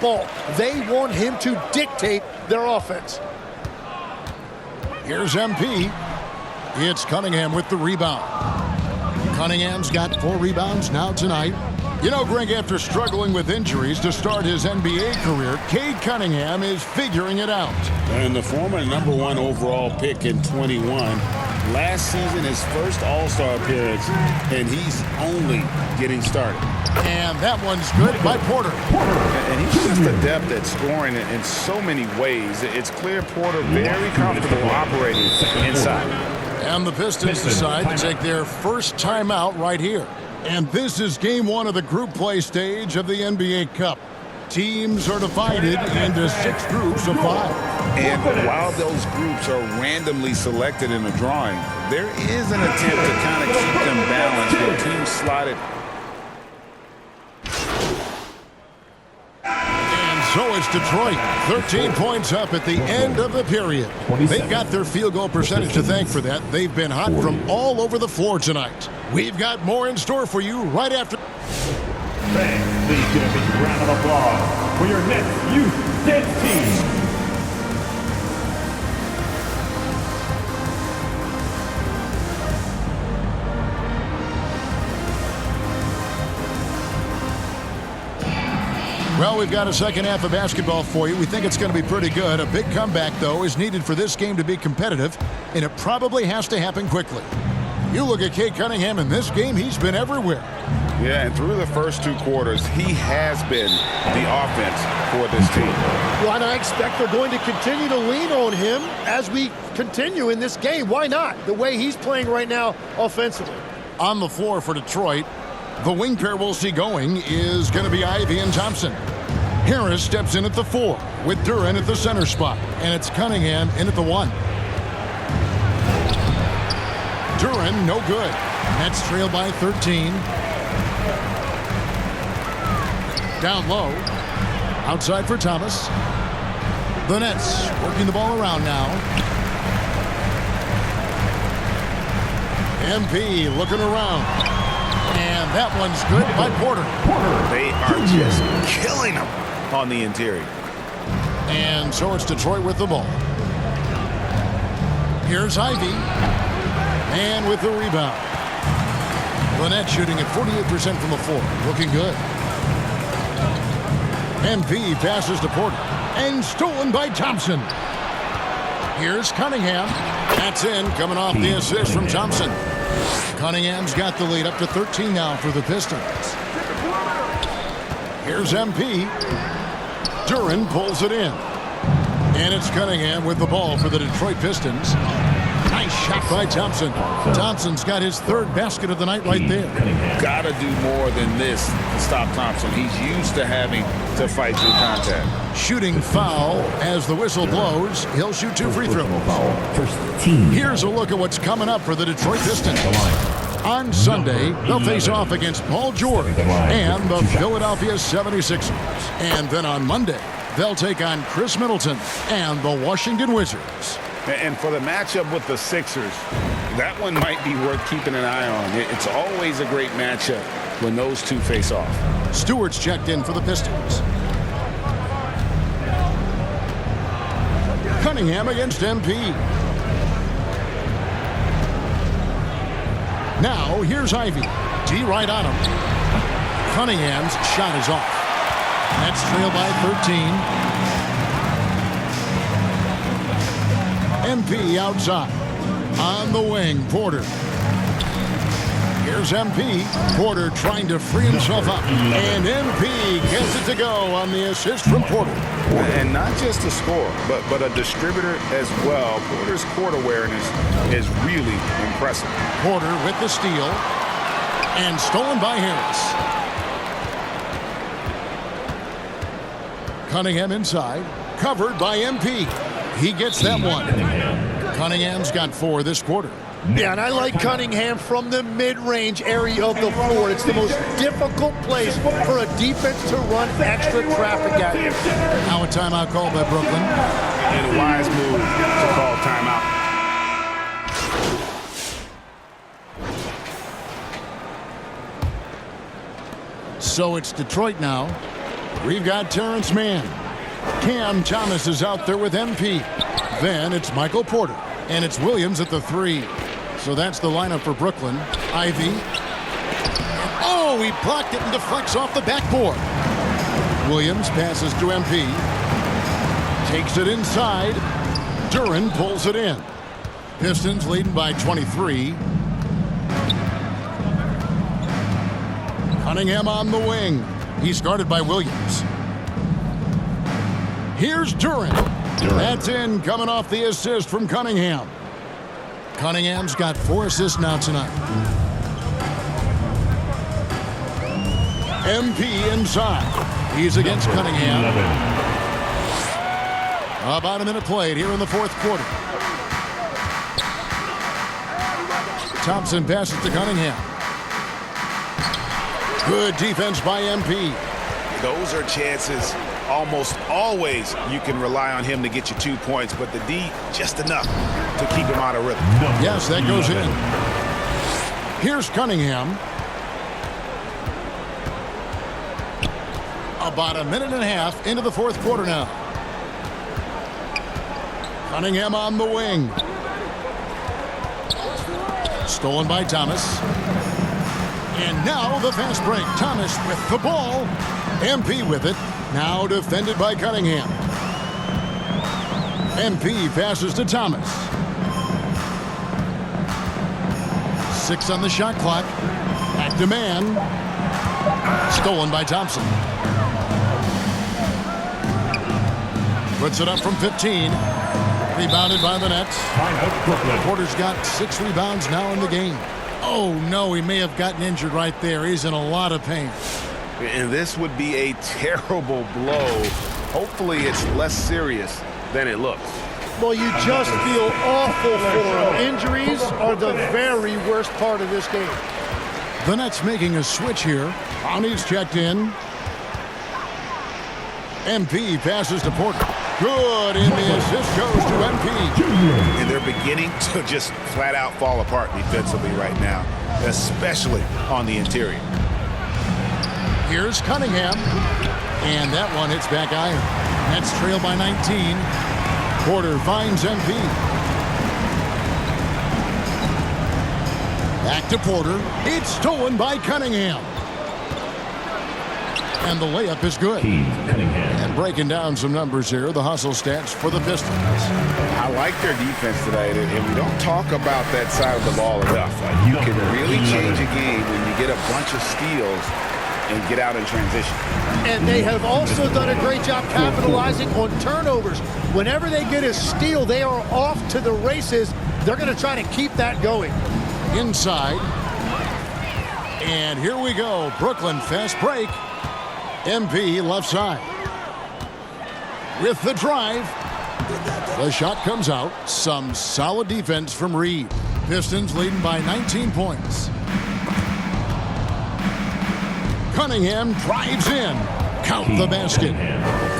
ball. They want him to dictate their offense. Here's MP. It's Cunningham with the rebound. Cunningham's got 4 rebounds now tonight. You know, Greg, after struggling with injuries to start his NBA career, Cade Cunningham is figuring it out. And the former #1 overall pick in 21. Last season, his first All-Star appearance, and he's only getting started. And that one's good by Porter. And he's just adept at scoring in so many ways. It's clear Porter very comfortable operating inside. And the Pistons decide to take their first timeout right here. And this is game 1 of the group play stage of the NBA Cup. Teams are divided into 6 groups of 5. And while those groups are randomly selected in a drawing, there is an attempt to kind of keep them balanced with teams slotted. So it's Detroit, 13 points up at the end of the period. They've got their field goal percentage to thank for that. They've been hot from all over the floor tonight. We've got more in store for you right after. Fans, please give a big round of applause for your next youth dance team. Well, we've got a second half of basketball for you. We think it's going to be pretty good. A big comeback, though, is needed for this game to be competitive, and it probably has to happen quickly. You look at Cade Cunningham in this game, he's been everywhere. Yeah, and through the first 2 quarters, he has been the offense for this team. Well, and I expect they're going to continue to lean on him as we continue in this game. Why not? The way he's playing right now offensively. On the floor for Detroit, the wing pair we'll see going is going to be Ivey and Thompson. Harris steps in at the 4 with Duren at the center spot, and it's Cunningham in at the 1. Duren, no good. Nets trail by 13. Down low. Outside for Thomas. The Nets working the ball around now. MP looking around. And that one's good by Porter. They are just killing him on the interior. And so it's Detroit with the ball. Here's Ivey. And with the rebound. The Nets shooting at 48% from the floor. Looking good. MP passes to Porter. And stolen by Thompson. Here's Cunningham. That's in, coming off the assist from Thompson. Cunningham's got the lead up to 13 now for the Pistons. Here's MP. Duren pulls it in. And it's Cunningham with the ball for the Detroit Pistons. Nice shot by Thompson. Thompson's got his 3rd basket of the night right there. Gotta do more than this to stop Thompson. He's used to having to fight through contact. Shooting foul as the whistle blows. He'll shoot 2 free throws. Here's a look at what's coming up for the Detroit Pistons. On Sunday, they'll face off against Paul George and the Philadelphia 76ers. And then on Monday, they'll take on Chris Middleton and the Washington Wizards. And for the matchup with the Sixers, that one might be worth keeping an eye on. It's always a great matchup when those two face off. Stewart's checked in for the Pistons. Cunningham against MP. Now, here's Ivey. D right on him. Cunningham's shot is off. Nets trail by 13. MP outside. On the wing, Porter. Here's MP. Porter trying to free himself up. And MP gets it to go on the assist from Porter. And not just a scorer, but a distributor as well. Porter's court awareness is really impressive. Porter with the steal. And stolen by Harris. Cunningham inside. Covered by MP. He gets that one. Cunningham's got 4 this quarter. Yeah, and I like Cunningham from the mid-range area of the floor. It's the most difficult place for a defense to run extra traffic at. Now a timeout called by Brooklyn. And a wise move to call timeout. So it's Detroit now. We've got Terrence Mann. Cam Thomas is out there with MP. Then it's Michael Porter. And it's Williams at the 3. So that's the lineup for Brooklyn. Ivy. Oh, he blocked it and deflects off the backboard. Williams passes to MP. Takes it inside. Duren pulls it in. Pistons leading by 23. Cunningham on the wing. He's guarded by Williams. Here's Duren. That's in, coming off the assist from Cunningham. Cunningham's got 4 assists now tonight. MP inside. He's against Cunningham. About a minute played here in the 4th quarter. Thompson passes to Cunningham. Good defense by MP. Those are chances almost always you can rely on him to get you 2 points, but the D just enough to keep him out of rhythm. Yes, that goes in. Here's Cunningham. About a minute and a half into the 4th quarter now. Cunningham on the wing. Stolen by Thomas. And now the fast break. Thomas with the ball. MP with it. Now defended by Cunningham. MP passes to Thomas. 6 on the shot clock. Back to Mann. Stolen by Thompson. Puts it up from 15. Rebounded by the Nets. Porter's got 6 rebounds now in the game. Oh, no, he may have gotten injured right there. He's in a lot of pain. And this would be a terrible blow. Hopefully it's less serious than it looks. Well, you just feel awful for him. Injuries are the very worst part of this game. The Nets making a switch here. Brownie's checked in. MP passes to Porter. Good, and the assist goes to MP. And they're beginning to just flat out fall apart defensively right now, especially on the interior. Here's Cunningham. And that one hits back iron. Nets trail by 19. Porter finds MP. Back to Porter. It's stolen by Cunningham. And the layup is good. And breaking down some numbers here, the hustle stats for the Pistons. I like their defense tonight, and we don't talk about that side of the ball enough. You can really change a game when you get a bunch of steals and get out in transition. And they have also done a great job capitalizing on turnovers. Whenever they get a steal, they are off to the races. They're going to try to keep that going. Inside. And here we go. Brooklyn fast break. MP left side. With the drive. The shot comes out. Some solid defense from Reed. Pistons leading by 19 points. Cunningham drives in. Count the basket.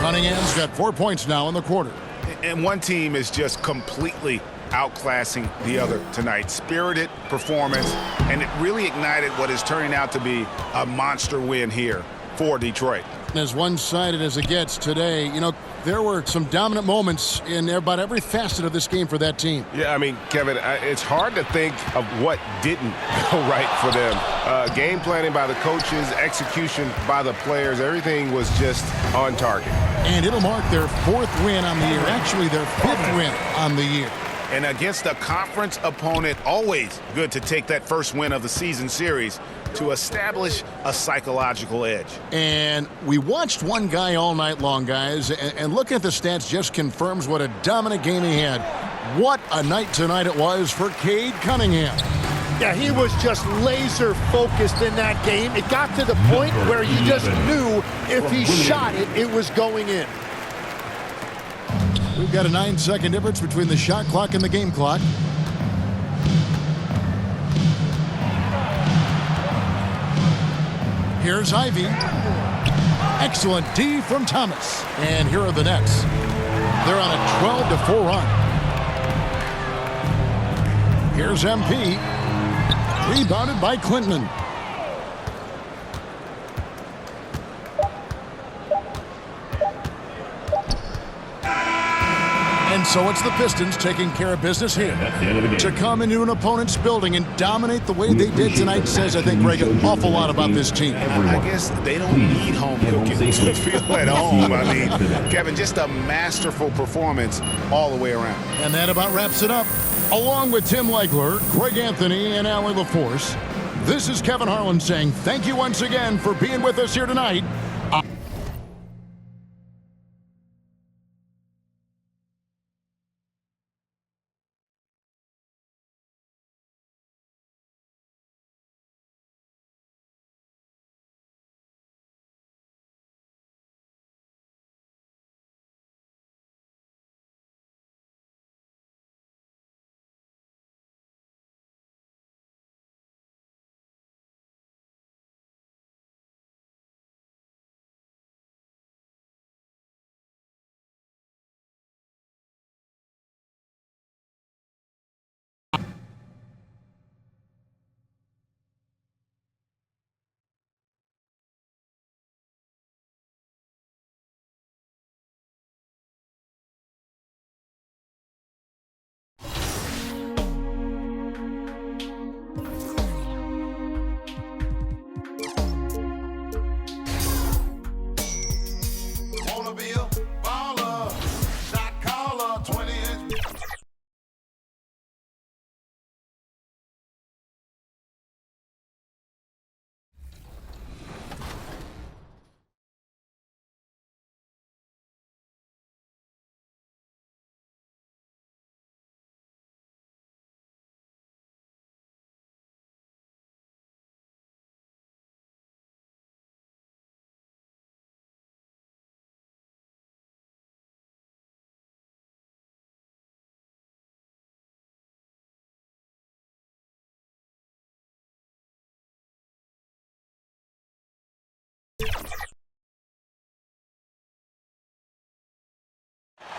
Cunningham's got 4 points now in the quarter. And one team is just completely outclassing the other tonight. Spirited performance, and it really ignited what is turning out to be a monster win here for Detroit. As one-sided as it gets today, you know, there were some dominant moments in about every facet of this game for that team. Yeah, I mean, Kevin, it's hard to think of what didn't go right for them. Game planning by the coaches, execution by the players, everything was just on target. And it'll mark their 4th win on the year, actually their 5th win on the year. And against a conference opponent, always good to take that first win of the season series to establish a psychological edge. And we watched one guy all night long, guys, and looking at the stats just confirms what a dominant game he had. What a night tonight it was for Cade Cunningham. Yeah, he was just laser focused in that game. It got to the point where you just knew if he shot it, it was going in. We've got a 9-second difference between the shot clock and the game clock. Here's Ivy. Excellent D from Thomas. And here are the Nets. They're on a 12-4 run. Here's MP. Rebounded by Clinton. And so it's the Pistons taking care of business here. That's the end of the game. To come into an opponent's building and dominate the way they did tonight says, I think, Greg, an awful lot about this team. I guess they don't need home cooking to feel at home. I mean, Kevin, just a masterful performance all the way around. And that about wraps it up. Along with Tim Legler, Greg Anthony, and Allie LaForce, this is Kevin Harlan saying thank you once again for being with us here tonight.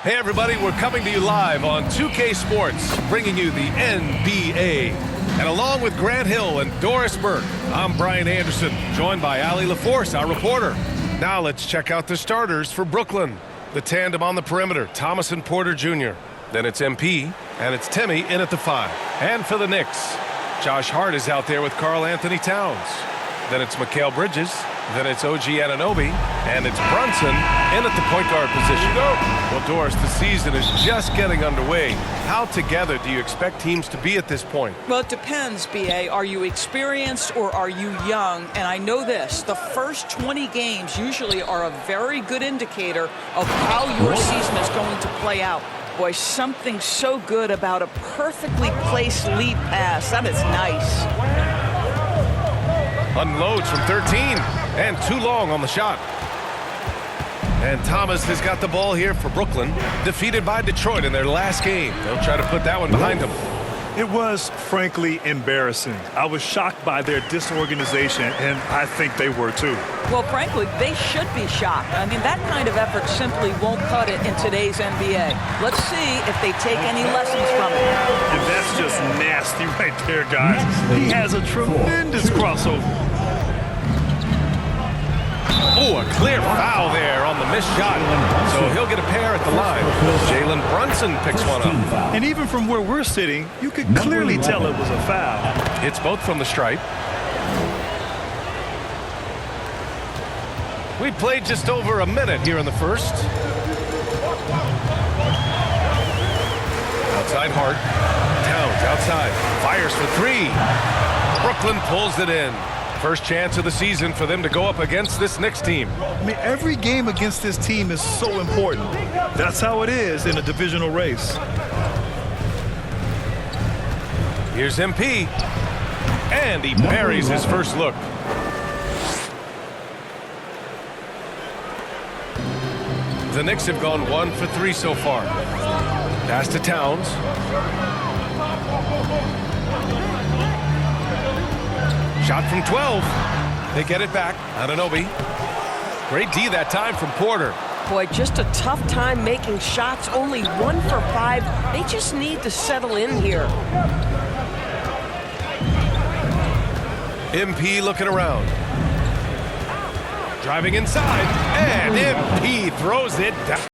Hey everybody, we're coming to you live on 2K Sports, bringing you the NBA. And along with Grant Hill and Doris Burke, I'm Brian Anderson, joined by Allie LaForce, our reporter. Now let's check out the starters for Brooklyn. The tandem on the perimeter, Thomas and Porter Jr. Then it's MP, and it's Timmy in at the 5. And for the Knicks, Josh Hart is out there with Karl Anthony Towns. Then it's Mikal Bridges. Then it's OG Anunoby, and it's Brunson in at the point guard position. Well, Doris, the season is just getting underway. How together do you expect teams to be at this point? Well, it depends, B.A. Are you experienced or are you young? And I know this, the first 20 games usually are a very good indicator of how your season is going to play out. Boy, something so good about a perfectly placed lead pass. That is nice. Unloads from 13. And too long on the shot. And Thomas has got the ball here for Brooklyn, defeated by Detroit in their last game. They'll try to put that one behind them. It was, frankly, embarrassing. I was shocked by their disorganization, and I think they were too. Well, frankly, they should be shocked. I mean, that kind of effort simply won't cut it in today's NBA. Let's see if they take any lessons from it. And that's just nasty right there, guys. He has a tremendous crossover. Oh, a clear foul there on the missed shot. So he'll get a pair at the line. Jalen Brunson picks one up. And even from where we're sitting, you could clearly tell it was a foul. It's both from the stripe. We played just over a minute here in the first. Outside Hart. Towns outside. Fires for 3. Brooklyn pulls it in. First chance of the season for them to go up against this Knicks team. I mean, every game against this team is so important. That's how it is in a divisional race. Here's MP. And he buries his first look. The Knicks have gone 1 for 3 so far. Pass to Towns. Shot from 12. They get it back. Anunoby. Great D that time from Porter. Boy, just a tough time making shots. Only 1 for 5. They just need to settle in here. MP looking around. Driving inside. And MP throws it down.